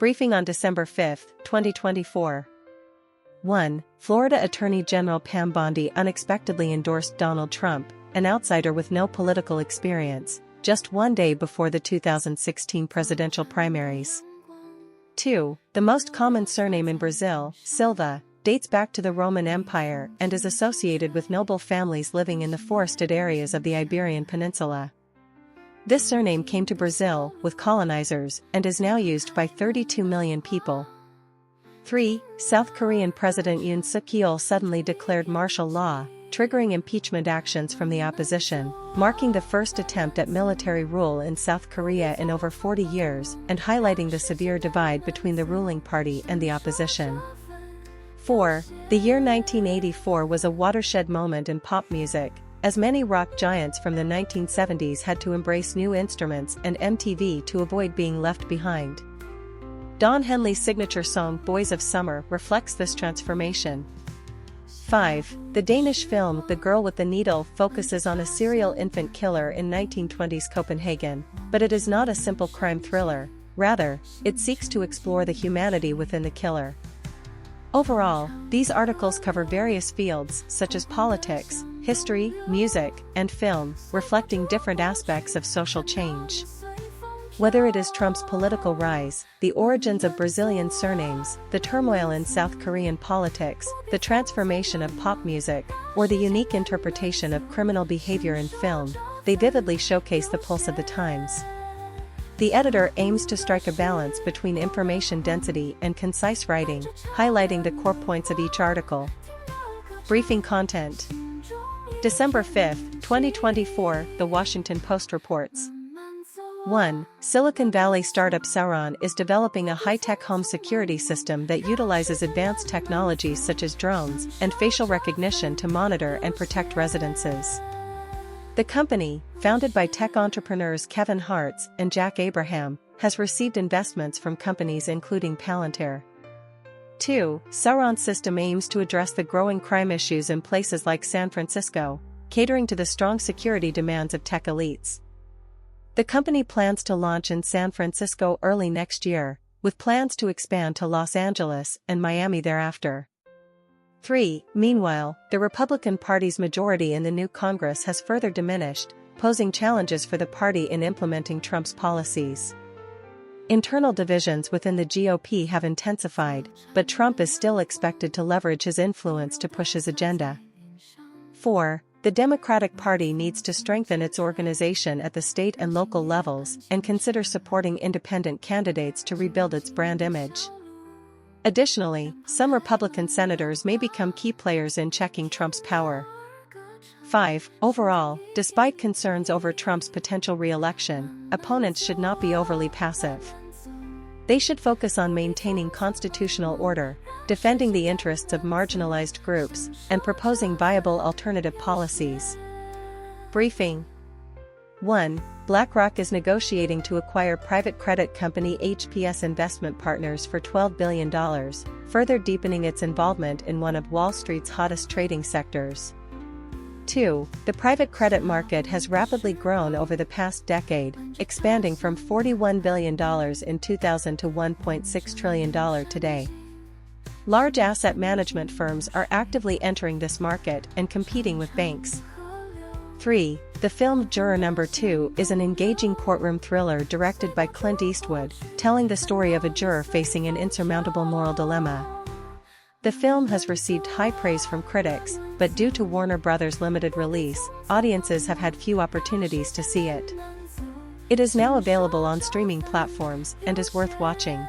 Briefing on December 5, 2024. 1. Florida Attorney General Pam Bondi unexpectedly endorsed Donald Trump, an outsider with no political experience, just one day before the 2016 presidential primaries. 2. The most common surname in Brazil, Silva, dates back to the Roman Empire and is associated with noble families living in the forested areas of the Iberian Peninsula. This surname came to Brazil with colonizers and is now used by 32 million people. 3. South Korean President Yoon Suk-yeol suddenly declared martial law, triggering impeachment actions from the opposition, marking the first attempt at military rule in South Korea in over 40 years and highlighting the severe divide between the ruling party and the opposition. 4. The year 1984 was a watershed moment in pop music, as many rock giants from the 1970s had to embrace new instruments and MTV to avoid being left behind. Don Henley's signature song Boys of Summer reflects this transformation. 5. The Danish film The Girl with the Needle focuses on a serial infant killer in 1920s Copenhagen, but it is not a simple crime thriller, rather, it seeks to explore the humanity within the killer. Overall, these articles cover various fields such as politics, history, music, and film, reflecting different aspects of social change. Whether it is Trump's political rise, the origins of Brazilian surnames, the turmoil in South Korean politics, the transformation of pop music, or the unique interpretation of criminal behavior in film, they vividly showcase the pulse of the times. The editor aims to strike a balance between information density and concise writing, highlighting the core points of each article. Briefing content. December 5, 2024, The Washington Post reports. 1. Silicon Valley startup Sauron is developing a high-tech home security system that utilizes advanced technologies such as drones and facial recognition to monitor and protect residences. The company, founded by tech entrepreneurs Kevin Hartz and Jack Abraham, has received investments from companies including Palantir. 2. Sauron's system aims to address the growing crime issues in places like San Francisco, catering to the strong security demands of tech elites. The company plans to launch in San Francisco early next year, with plans to expand to Los Angeles and Miami thereafter. 3. Meanwhile, the Republican Party's majority in the new Congress has further diminished, posing challenges for the party in implementing Trump's policies. Internal divisions within the GOP have intensified, but Trump is still expected to leverage his influence to push his agenda. 4. The Democratic Party needs to strengthen its organization at the state and local levels and consider supporting independent candidates to rebuild its brand image. Additionally, some Republican senators may become key players in checking Trump's power. 5. Overall, despite concerns over Trump's potential re-election, opponents should not be overly passive. They should focus on maintaining constitutional order, defending the interests of marginalized groups, and proposing viable alternative policies. Briefing. 1. BlackRock is negotiating to acquire private credit company HPS Investment Partners for $12 billion, further deepening its involvement in one of Wall Street's hottest trading sectors. 2. The private credit market has rapidly grown over the past decade, expanding from $41 billion in 2000 to $1.6 trillion today. Large asset management firms are actively entering this market and competing with banks. 3. The film Juror No. 2 is an engaging courtroom thriller directed by Clint Eastwood, telling the story of a juror facing an insurmountable moral dilemma. The film has received high praise from critics, but due to Warner Bros.' limited release, audiences have had few opportunities to see it. It is now available on streaming platforms and is worth watching.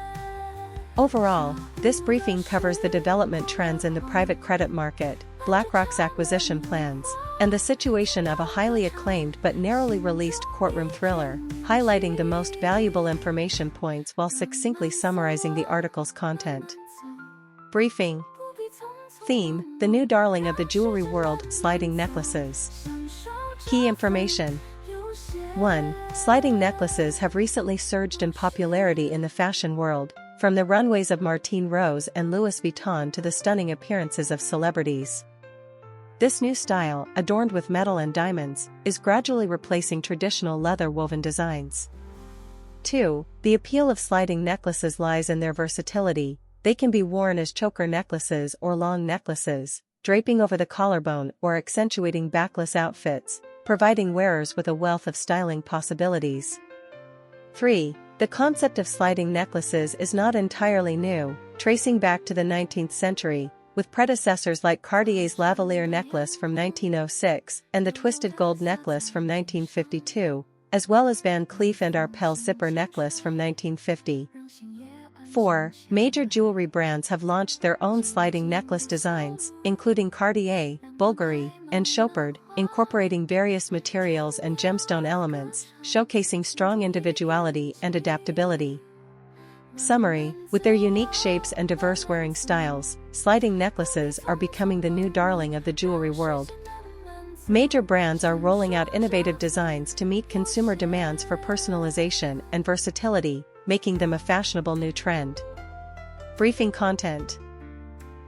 Overall, this briefing covers the development trends in the private credit market, BlackRock's acquisition plans, and the situation of a highly acclaimed but narrowly released courtroom thriller, highlighting the most valuable information points while succinctly summarizing the article's content. Briefing. Theme: the new darling of the jewelry world, sliding necklaces. Key information. 1. Sliding necklaces have recently surged in popularity in the fashion world, from the runways of Martine Rose and Louis Vuitton to the stunning appearances of celebrities. This new style, adorned with metal and diamonds, is gradually replacing traditional leather-woven designs. 2. The appeal of sliding necklaces lies in their versatility. They can be worn as choker necklaces or long necklaces, draping over the collarbone or accentuating backless outfits, providing wearers with a wealth of styling possibilities. 3. The concept of sliding necklaces is not entirely new, tracing back to the 19th century, with predecessors like Cartier's lavalier necklace from 1906 and the twisted gold necklace from 1952, as well as Van Cleef & Arpels zipper necklace from 1950. 4. Major jewelry brands have launched their own sliding necklace designs, including Cartier, Bulgari, and Chopard, incorporating various materials and gemstone elements, showcasing strong individuality and adaptability. Summary: with their unique shapes and diverse wearing styles, sliding necklaces are becoming the new darling of the jewelry world. Major brands are rolling out innovative designs to meet consumer demands for personalization and versatility, making them a fashionable new trend. Briefing content.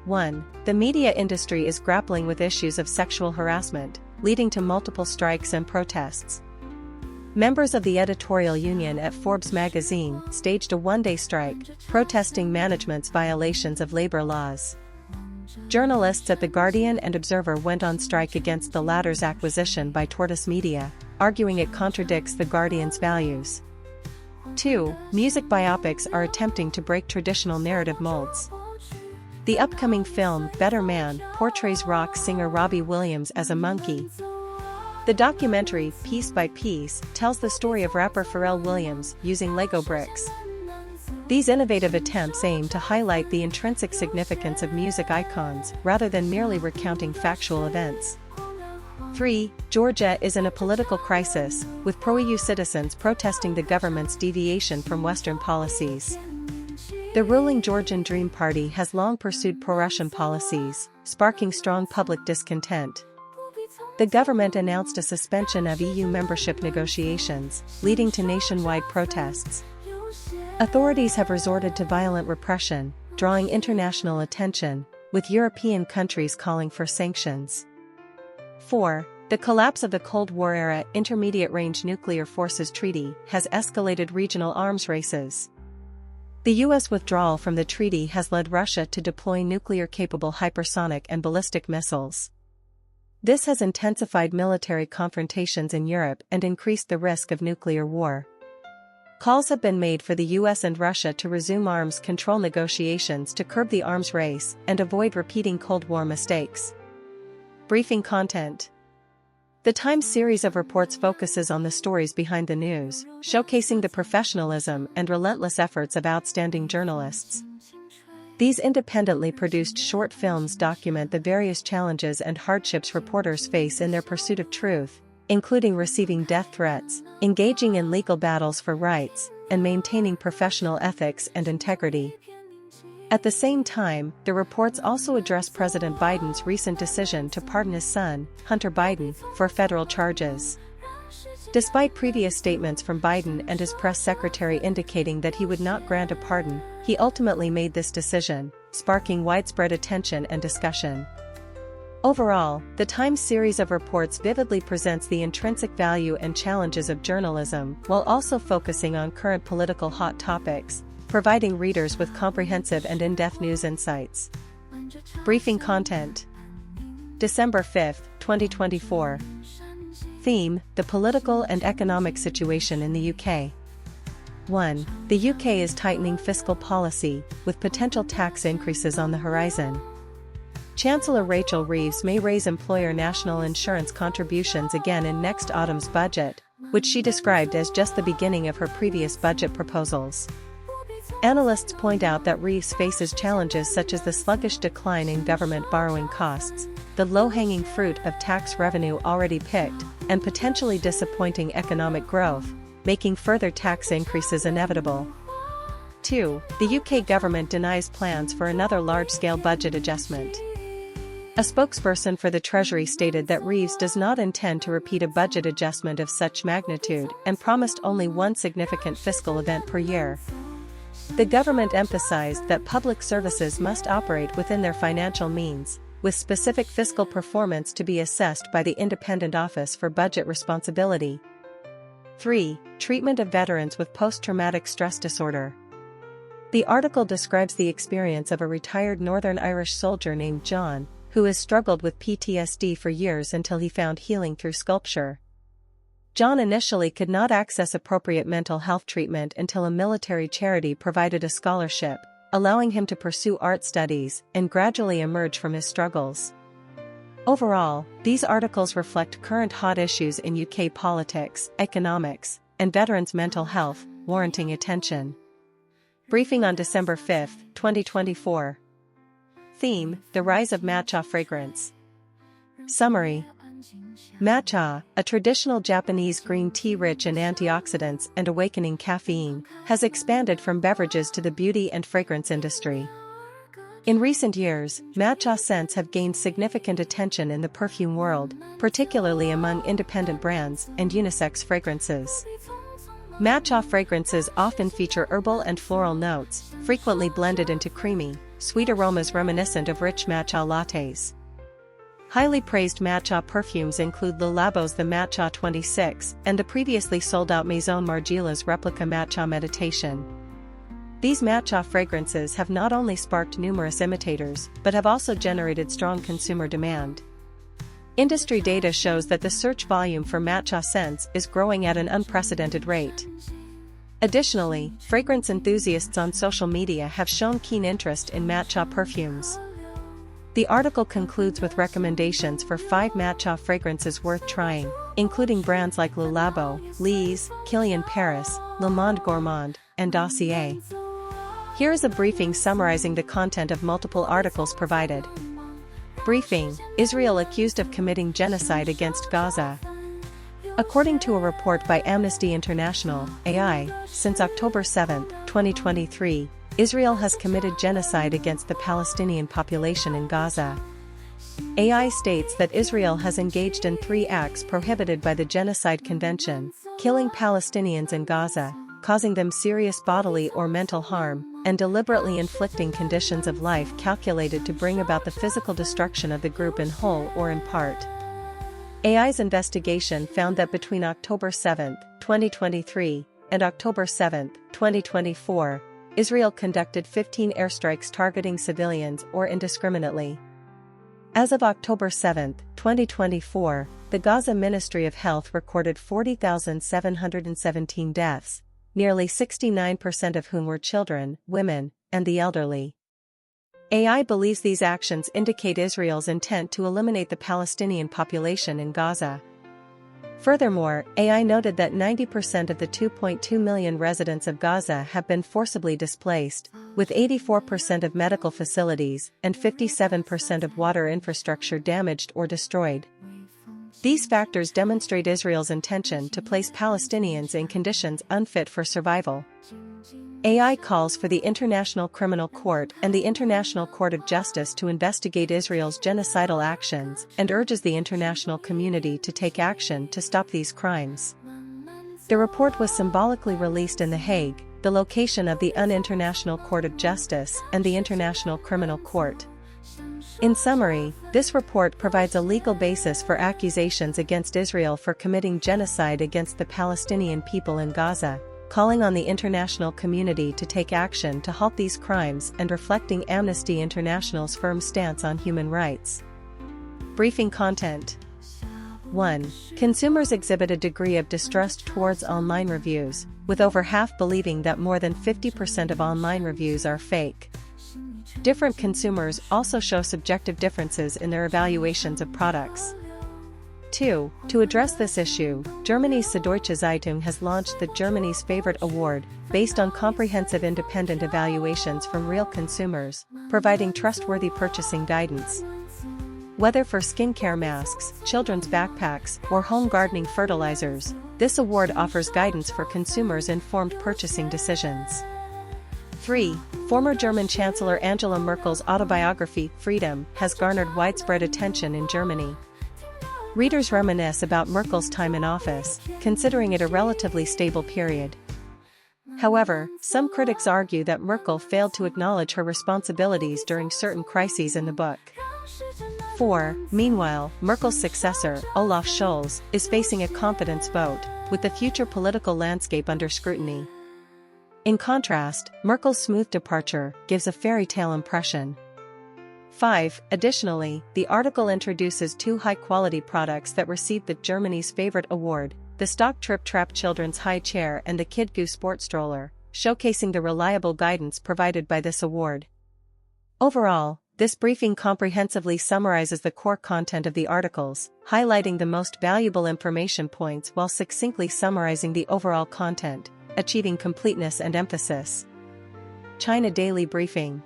1. The media industry is grappling with issues of sexual harassment, leading to multiple strikes and protests. Members of the editorial union at Forbes magazine staged a one-day strike, protesting management's violations of labor laws. Journalists at The Guardian and Observer went on strike against the latter's acquisition by Tortoise Media, arguing it contradicts The Guardian's values. 2. Music biopics are attempting to break traditional narrative molds. The upcoming film Better Man portrays rock singer Robbie Williams as a monkey. The documentary Piece by Piece tells the story of rapper Pharrell Williams using Lego bricks. These innovative attempts aim to highlight the intrinsic significance of music icons rather than merely recounting factual events. 3. Georgia is in a political crisis, with pro-EU citizens protesting the government's deviation from Western policies. The ruling Georgian Dream Party has long pursued pro-Russian policies, sparking strong public discontent. The government announced a suspension of EU membership negotiations, leading to nationwide protests. Authorities have resorted to violent repression, drawing international attention, with European countries calling for sanctions. 4. The collapse of the Cold War-era Intermediate-Range Nuclear Forces Treaty has escalated regional arms races. The U.S. withdrawal from the treaty has led Russia to deploy nuclear-capable hypersonic and ballistic missiles. This has intensified military confrontations in Europe and increased the risk of nuclear war. Calls have been made for the US and Russia to resume arms control negotiations to curb the arms race and avoid repeating Cold War mistakes. Briefing content. The Times series of reports focuses on the stories behind the news, showcasing the professionalism and relentless efforts of outstanding journalists. These independently produced short films document the various challenges and hardships reporters face in their pursuit of truth, including receiving death threats, engaging in legal battles for rights, and maintaining professional ethics and integrity. At the same time, the reports also address President Biden's recent decision to pardon his son, Hunter Biden, for federal charges. Despite previous statements from Biden and his press secretary indicating that he would not grant a pardon, he ultimately made this decision, sparking widespread attention and discussion. Overall, the Times series of reports vividly presents the intrinsic value and challenges of journalism while also focusing on current political hot topics, providing readers with comprehensive and in-depth news insights. Briefing content. December 5, 2024. Theme: the political and economic situation in the UK. 1. The UK is tightening fiscal policy, with potential tax increases on the horizon. Chancellor Rachel Reeves may raise employer national insurance contributions again in next autumn's budget, which she described as just the beginning of her previous budget proposals. Analysts point out that Reeves faces challenges such as the sluggish decline in government borrowing costs, the low-hanging fruit of tax revenue already picked, and potentially disappointing economic growth, making further tax increases inevitable. 2. The UK government denies plans for another large-scale budget adjustment. A spokesperson for the Treasury stated that Reeves does not intend to repeat a budget adjustment of such magnitude and promised only one significant fiscal event per year. The government emphasized that public services must operate within their financial means, with specific fiscal performance to be assessed by the Independent Office for Budget Responsibility. 3. Treatment of veterans with post-traumatic stress disorder. The article describes the experience of a retired Northern Irish soldier named John, who has struggled with PTSD for years until he found healing through sculpture. John initially could not access appropriate mental health treatment until a military charity provided a scholarship, allowing him to pursue art studies and gradually emerge from his struggles. Overall, these articles reflect current hot issues in UK politics, economics, and veterans' mental health, warranting attention. Briefing on December 5, 2024. Theme: The Rise of Matcha Fragrance. Summary: Matcha, a traditional Japanese green tea rich in antioxidants and awakening caffeine, has expanded from beverages to the beauty and fragrance industry. In recent years, matcha scents have gained significant attention in the perfume world, particularly among independent brands and unisex fragrances. Matcha fragrances often feature herbal and floral notes, frequently blended into creamy, sweet aromas reminiscent of rich matcha lattes. Highly praised matcha perfumes include Le Labo's The Matcha 26 and the previously sold-out Maison Margiela's replica Matcha Meditation. These matcha fragrances have not only sparked numerous imitators, but have also generated strong consumer demand. Industry data shows that the search volume for matcha scents is growing at an unprecedented rate. Additionally, fragrance enthusiasts on social media have shown keen interest in matcha perfumes. The article concludes with recommendations for 5 matcha fragrances worth trying, including brands like Le Labo, Lise, Kilian Paris, Le Monde Gourmand, and Dossier. Here is a briefing summarizing the content of multiple articles provided. Briefing: Israel accused of committing genocide against Gaza. According to a report by Amnesty International, AI, since October 7, 2023, Israel has committed genocide against the Palestinian population in Gaza. AI states that Israel has engaged in 3 acts prohibited by the Genocide Convention, killing Palestinians in Gaza, causing them serious bodily or mental harm, and deliberately inflicting conditions of life calculated to bring about the physical destruction of the group in whole or in part. AI's investigation found that between October 7, 2023, and October 7, 2024, Israel conducted 15 airstrikes targeting civilians or indiscriminately. As of October 7, 2024, the Gaza Ministry of Health recorded 40,717 deaths, nearly 69% of whom were children, women, and the elderly. AI believes these actions indicate Israel's intent to eliminate the Palestinian population in Gaza. Furthermore, AI noted that 90% of the 2.2 million residents of Gaza have been forcibly displaced, with 84% of medical facilities and 57% of water infrastructure damaged or destroyed. These factors demonstrate Israel's intention to place Palestinians in conditions unfit for survival. AI calls for the International Criminal Court and the International Court of Justice to investigate Israel's genocidal actions and urges the international community to take action to stop these crimes. The report was symbolically released in The Hague, the location of the International Court of Justice and the International Criminal Court. In summary, this report provides a legal basis for accusations against Israel for committing genocide against the Palestinian people in Gaza, calling on the international community to take action to halt these crimes and reflecting Amnesty International's firm stance on human rights. Briefing content. 1. Consumers exhibit a degree of distrust towards online reviews, with over half believing that more than 50% of online reviews are fake. Different consumers also show subjective differences in their evaluations of products. 2. To address this issue, Germany's Süddeutsche Zeitung has launched the Germany's Favorite Award, based on comprehensive independent evaluations from real consumers, providing trustworthy purchasing guidance. Whether for skincare masks, children's backpacks, or home gardening fertilizers, this award offers guidance for consumers' informed purchasing decisions. 3. Former German Chancellor Angela Merkel's autobiography, Freedom, has garnered widespread attention in Germany. Readers reminisce about Merkel's time in office, considering it a relatively stable period. However, some critics argue that Merkel failed to acknowledge her responsibilities during certain crises in the book. 4. Meanwhile, Merkel's successor, Olaf Scholz, is facing a confidence vote, with the future political landscape under scrutiny. In contrast, Merkel's smooth departure gives a fairy tale impression. 5. Additionally, the article introduces 2 high-quality products that received the Germany's favorite award, the Stock Trip Trap Children's High Chair and the Kid Goo Sport Stroller, showcasing the reliable guidance provided by this award. Overall, this briefing comprehensively summarizes the core content of the articles, highlighting the most valuable information points while succinctly summarizing the overall content, achieving completeness and emphasis. China Daily Briefing.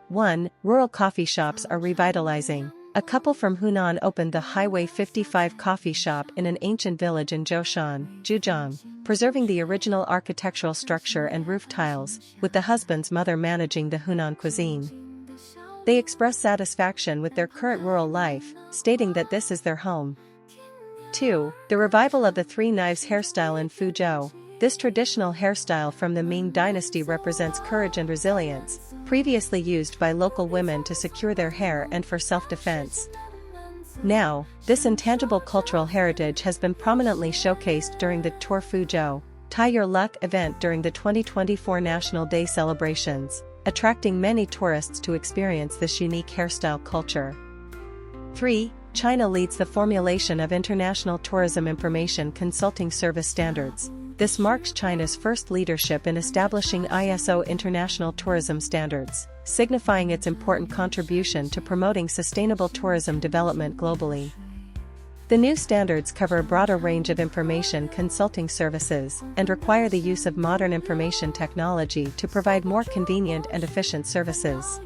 1. Rural coffee shops are revitalizing. A couple from Hunan opened the Highway 55 coffee shop in an ancient village in Zhoushan, Zhejiang, preserving the original architectural structure and roof tiles, with the husband's mother managing the Hunan cuisine. They express satisfaction with their current rural life, stating that this is their home. 2. The revival of the Three Knives hairstyle in Fuzhou. This traditional hairstyle from the Ming dynasty represents courage and resilience, previously used by local women to secure their hair and for self-defense. Now, this intangible cultural heritage has been prominently showcased during the Tour Fuzhou, Tie Your Luck event during the 2024 National Day celebrations, attracting many tourists to experience this unique hairstyle culture. 3. China leads the formulation of International Tourism Information Consulting Service standards. This marks China's first leadership in establishing ISO International Tourism Standards, signifying its important contribution to promoting sustainable tourism development globally. The new standards cover a broader range of information consulting services and require the use of modern information technology to provide more convenient and efficient services.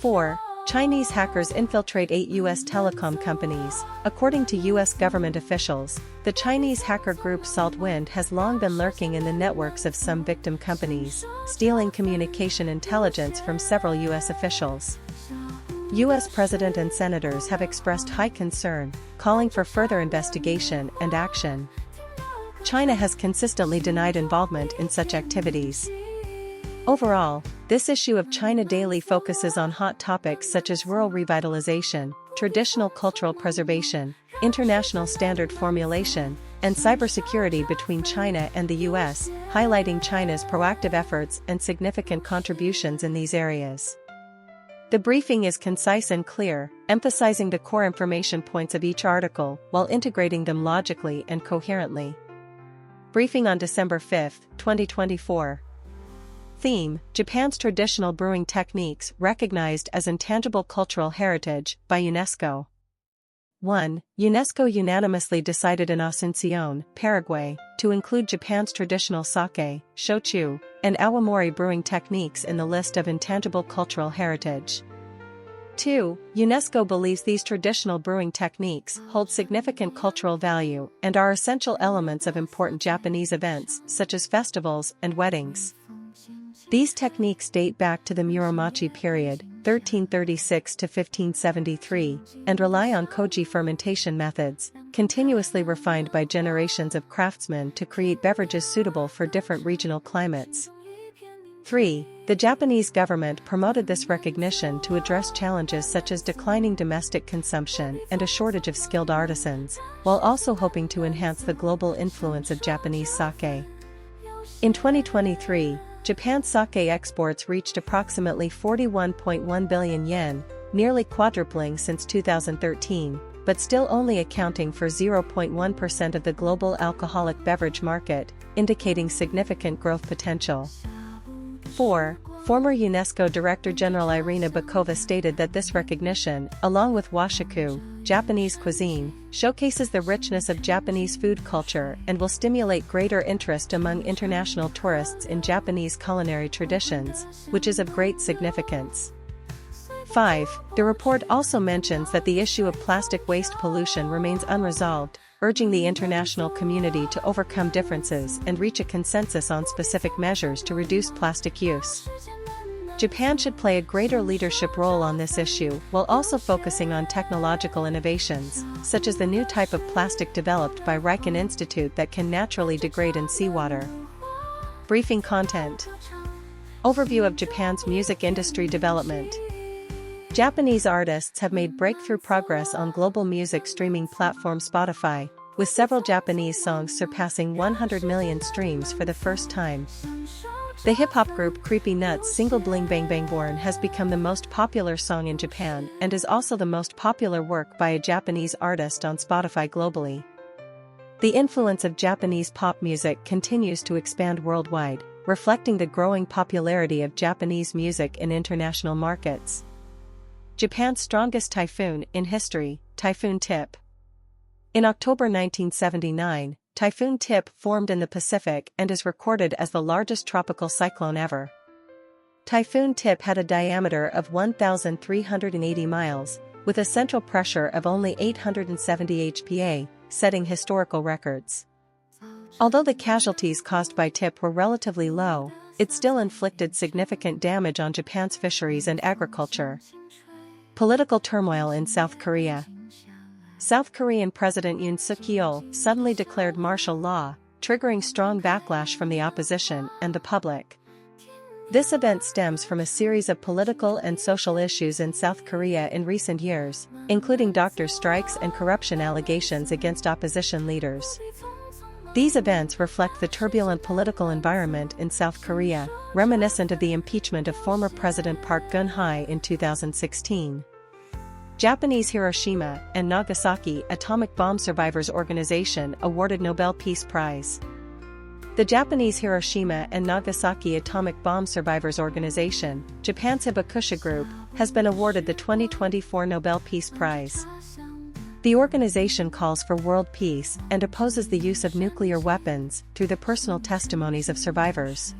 4. Chinese hackers infiltrate 8 U.S. telecom companies. According to U.S. government officials, the Chinese hacker group SaltWind has long been lurking in the networks of some victim companies, stealing communication intelligence from several U.S. officials. U.S. President and senators have expressed high concern, calling for further investigation and action. China has consistently denied involvement in such activities. Overall, this issue of China Daily focuses on hot topics such as rural revitalization, traditional cultural preservation, international standard formulation, and cybersecurity between China and the U.S., highlighting China's proactive efforts and significant contributions in these areas. The briefing is concise and clear, emphasizing the core information points of each article while integrating them logically and coherently. Briefing on December 5, 2024. Theme: Japan's traditional brewing techniques recognized as intangible cultural heritage by UNESCO. 1. UNESCO unanimously decided in Asunción, Paraguay, to include Japan's traditional sake, shochu, and awamori brewing techniques in the list of intangible cultural heritage. 2. UNESCO believes these traditional brewing techniques hold significant cultural value and are essential elements of important Japanese events such as festivals and weddings. These techniques date back to the Muromachi period, 1336 to 1573, and rely on koji fermentation methods, continuously refined by generations of craftsmen to create beverages suitable for different regional climates. 3. The Japanese government promoted this recognition to address challenges such as declining domestic consumption and a shortage of skilled artisans, while also hoping to enhance the global influence of Japanese sake. In 2023, Japan's sake exports reached approximately 41.1 billion yen, nearly quadrupling since 2013, but still only accounting for 0.1% of the global alcoholic beverage market, indicating significant growth potential. 4. Former UNESCO Director General Irina Bokova stated that this recognition, along with washaku, Japanese cuisine, showcases the richness of Japanese food culture and will stimulate greater interest among international tourists in Japanese culinary traditions, which is of great significance. 5. The report also mentions that the issue of plastic waste pollution remains unresolved, urging the international community to overcome differences and reach a consensus on specific measures to reduce plastic use. Japan should play a greater leadership role on this issue while also focusing on technological innovations, such as the new type of plastic developed by Riken Institute that can naturally degrade in seawater. Briefing content. Overview of Japan's music industry development. Japanese artists have made breakthrough progress on global music streaming platform Spotify, with several Japanese songs surpassing 100 million streams for the first time. The hip-hop group Creepy Nuts' single Bling Bang Bang Born has become the most popular song in Japan and is also the most popular work by a Japanese artist on Spotify globally. The influence of Japanese pop music continues to expand worldwide, reflecting the growing popularity of Japanese music in international markets. Japan's strongest typhoon in history, Typhoon Tip. In October 1979, Typhoon Tip formed in the Pacific and is recorded as the largest tropical cyclone ever. Typhoon Tip had a diameter of 1,380 miles, with a central pressure of only 870 HPA, setting historical records. Although the casualties caused by Tip were relatively low, it still inflicted significant damage on Japan's fisheries and agriculture. Political turmoil in South Korea. South Korean President Yoon Suk-yeol suddenly declared martial law, triggering strong backlash from the opposition and the public. This event stems from a series of political and social issues in South Korea in recent years, including doctors' strikes and corruption allegations against opposition leaders. These events reflect the turbulent political environment in South Korea, reminiscent of the impeachment of former President Park Geun-hye in 2016. Japanese Hiroshima and Nagasaki Atomic Bomb Survivors Organization awarded Nobel Peace Prize. The Japanese Hiroshima and Nagasaki Atomic Bomb Survivors Organization, Japan's Hibakusha Group, has been awarded the 2024 Nobel Peace Prize. The organization calls for world peace and opposes the use of nuclear weapons through the personal testimonies of survivors.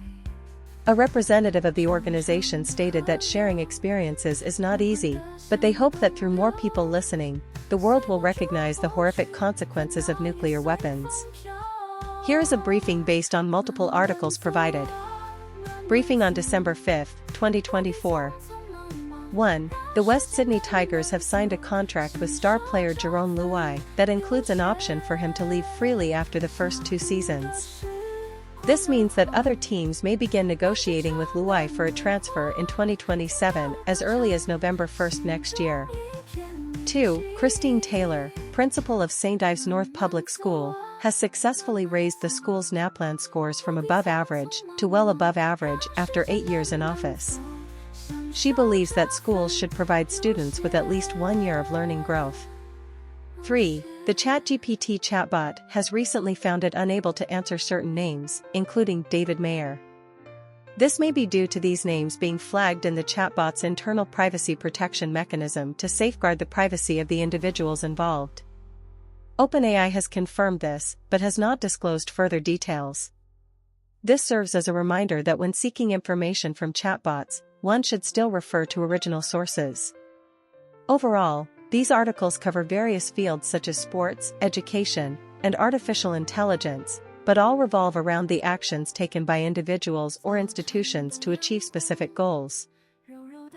A representative of the organization stated that sharing experiences is not easy, but they hope that through more people listening, the world will recognize the horrific consequences of nuclear weapons. Here is a briefing based on multiple articles provided. Briefing on December 5, 2024. 1. The West Sydney Tigers have signed a contract with star player Jerome Luai that includes an option for him to leave freely after the first 2 seasons. This means that other teams may begin negotiating with Luai for a transfer in 2027 as early as November 1 next year. 2. Christine Taylor, principal of St. Ives North Public School, has successfully raised the school's NAPLAN scores from above average to well above average after 8 years in office. She believes that schools should provide students with at least 1 year of learning growth. 3. The ChatGPT chatbot has recently found it unable to answer certain names, including David Mayer. This may be due to these names being flagged in the chatbot's internal privacy protection mechanism to safeguard the privacy of the individuals involved. OpenAI has confirmed this, but has not disclosed further details. This serves as a reminder that when seeking information from chatbots, one should still refer to original sources. Overall, these articles cover various fields such as sports, education, and artificial intelligence, but all revolve around the actions taken by individuals or institutions to achieve specific goals.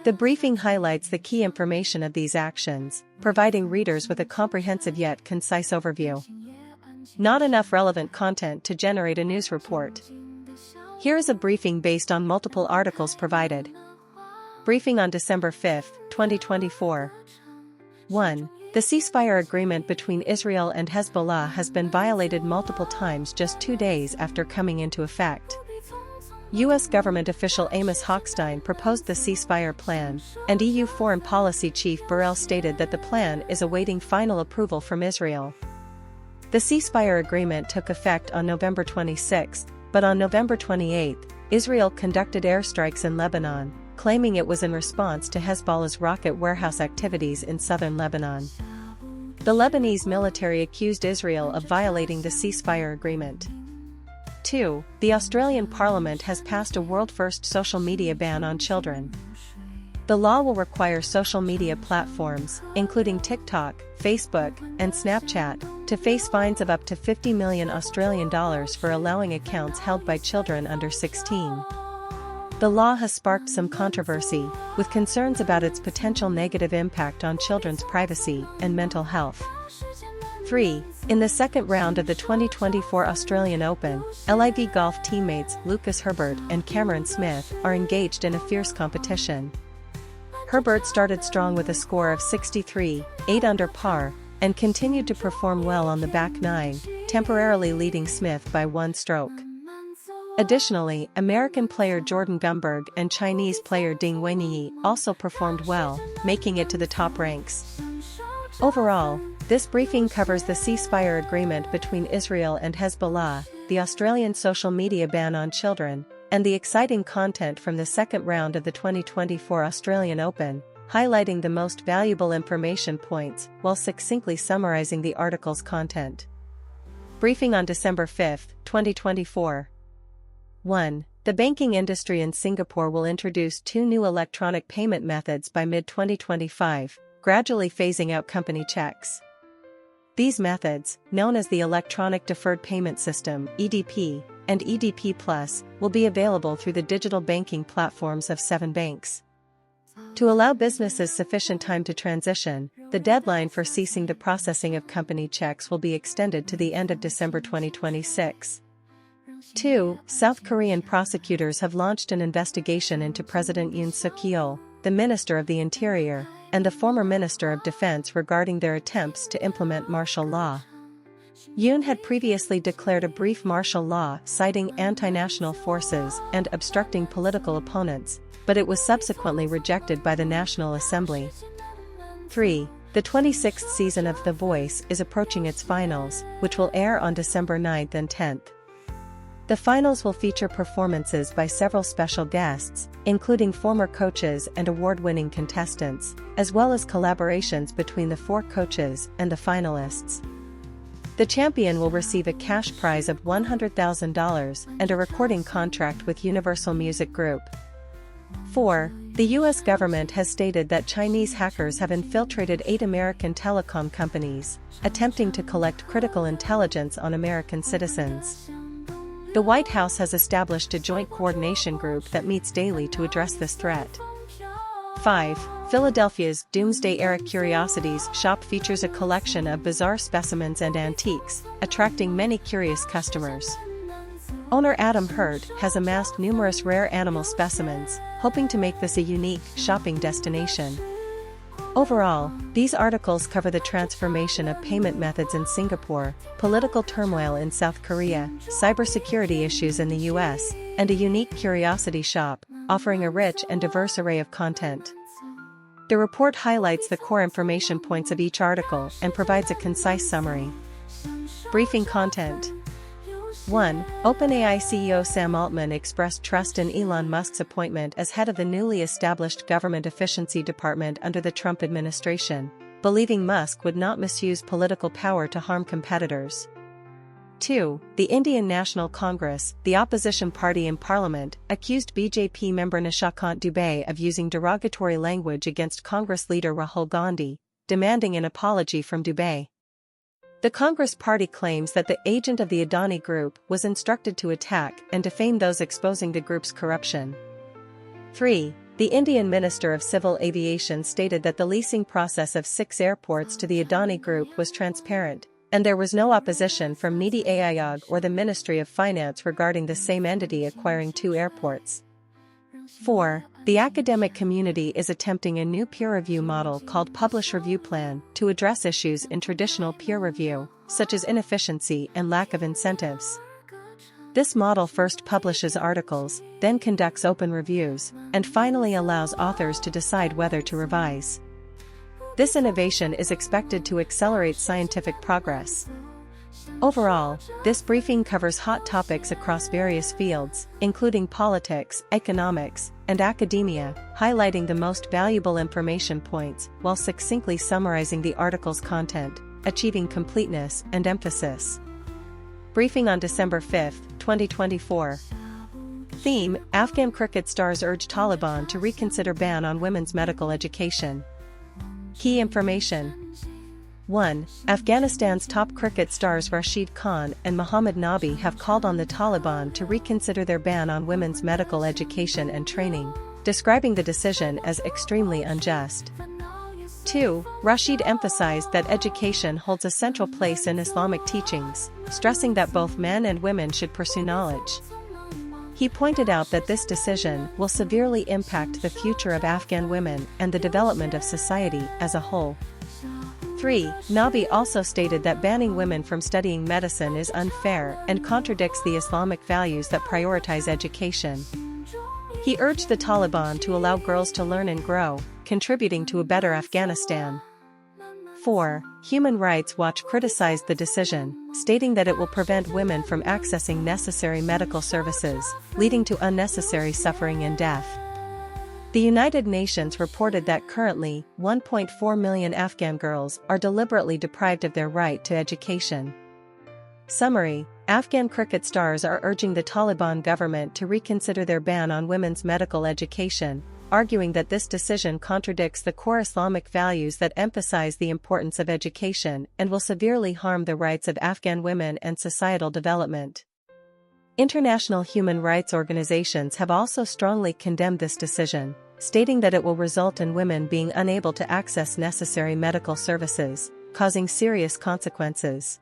The briefing highlights the key information of these actions, providing readers with a comprehensive yet concise overview. Not enough relevant content to generate a news report. Here is a briefing based on multiple articles provided. Briefing on December 5, 2024. 1. The ceasefire agreement between Israel and Hezbollah has been violated multiple times just 2 days after coming into effect. U.S. government official Amos Hochstein proposed the ceasefire plan, and EU Foreign Policy Chief Borrell stated that the plan is awaiting final approval from Israel. The ceasefire agreement took effect on November 26, but on November 28, Israel conducted airstrikes in Lebanon, claiming it was in response to Hezbollah's rocket warehouse activities in southern Lebanon. The Lebanese military accused Israel of violating the ceasefire agreement. 2. The Australian Parliament has passed a world-first social media ban on children. The law will require social media platforms, including TikTok, Facebook, and Snapchat, to face fines of up to $50 million Australian dollars for allowing accounts held by children under 16. The law has sparked some controversy, with concerns about its potential negative impact on children's privacy and mental health. 3. In the second round of the 2024 Australian Open, LIV Golf teammates Lucas Herbert and Cameron Smith are engaged in a fierce competition. Herbert started strong with a score of 63, 8 under par, and continued to perform well on the back nine, temporarily leading Smith by 1 stroke. Additionally, American player Jordan Gumberg and Chinese player Ding Wenyi also performed well, making it to the top ranks. Overall, this briefing covers the ceasefire agreement between Israel and Hezbollah, the Australian social media ban on children, and the exciting content from the second round of the 2024 Australian Open, highlighting the most valuable information points while succinctly summarizing the article's content. Briefing on December 5, 2024. 1. The banking industry in Singapore will introduce 2 new electronic payment methods by mid-2025, gradually phasing out company checks. These methods, known as the Electronic Deferred Payment System (EDP) and EDP Plus, will be available through the digital banking platforms of 7 banks. To allow businesses sufficient time to transition, the deadline for ceasing the processing of company checks will be extended to the end of December 2026. 2. South Korean prosecutors have launched an investigation into President Yoon Suk-yeol, the Minister of the Interior, and the former Minister of Defense regarding their attempts to implement martial law. Yoon had previously declared a brief martial law citing anti-national forces and obstructing political opponents, but it was subsequently rejected by the National Assembly. 3. The 26th season of The Voice is approaching its finals, which will air on December 9th and 10th. The finals will feature performances by several special guests, including former coaches and award-winning contestants, as well as collaborations between the 4 coaches and the finalists. The champion will receive a cash prize of $100,000 and a recording contract with Universal Music Group. 4. The U.S. government has stated that Chinese hackers have infiltrated 8 American telecom companies, attempting to collect critical intelligence on American citizens. The White House has established a joint coordination group that meets daily to address this threat. 5. Philadelphia's Doomsday-era Curiosities shop features a collection of bizarre specimens and antiques, attracting many curious customers. Owner Adam Hurd has amassed numerous rare animal specimens, hoping to make this a unique shopping destination. Overall, these articles cover the transformation of payment methods in Singapore, political turmoil in South Korea, cybersecurity issues in the US, and a unique curiosity shop, offering a rich and diverse array of content. The report highlights the core information points of each article and provides a concise summary. Briefing content. 1. OpenAI CEO Sam Altman expressed trust in Elon Musk's appointment as head of the newly established Government Efficiency Department under the Trump administration, believing Musk would not misuse political power to harm competitors. 2. The Indian National Congress, the opposition party in parliament, accused BJP member Nishikant Dubey of using derogatory language against Congress leader Rahul Gandhi, demanding an apology from Dubey. The Congress party claims that the agent of the Adani Group was instructed to attack and defame those exposing the group's corruption. 3. The Indian Minister of Civil Aviation stated that the leasing process of 6 airports to the Adani Group was transparent, and there was no opposition from Niti Aayog or the Ministry of Finance regarding the same entity acquiring 2 airports. 4. The academic community is attempting a new peer review model called Publish Review Plan to address issues in traditional peer review, such as inefficiency and lack of incentives. This model first publishes articles, then conducts open reviews, and finally allows authors to decide whether to revise. This innovation is expected to accelerate scientific progress. Overall, this briefing covers hot topics across various fields, including politics, economics, and academia, highlighting the most valuable information points while succinctly summarizing the article's content, achieving completeness and emphasis. Briefing on December 5, 2024. Theme: Afghan cricket stars urge Taliban to reconsider ban on women's medical education. Key information. 1. Afghanistan's top cricket stars Rashid Khan and Mohammad Nabi have called on the Taliban to reconsider their ban on women's medical education and training, describing the decision as extremely unjust. 2. Rashid emphasized that education holds a central place in Islamic teachings, stressing that both men and women should pursue knowledge. He pointed out that this decision will severely impact the future of Afghan women and the development of society as a whole. 3. Nabi also stated that banning women from studying medicine is unfair and contradicts the Islamic values that prioritize education. He urged the Taliban to allow girls to learn and grow, contributing to a better Afghanistan. 4. Human Rights Watch criticized the decision, stating that it will prevent women from accessing necessary medical services, leading to unnecessary suffering and death. The United Nations reported that currently, 1.4 million Afghan girls are deliberately deprived of their right to education. Summary: Afghan cricket stars are urging the Taliban government to reconsider their ban on women's medical education, arguing that this decision contradicts the core Islamic values that emphasize the importance of education and will severely harm the rights of Afghan women and societal development. International human rights organizations have also strongly condemned this decision, stating that it will result in women being unable to access necessary medical services, causing serious consequences.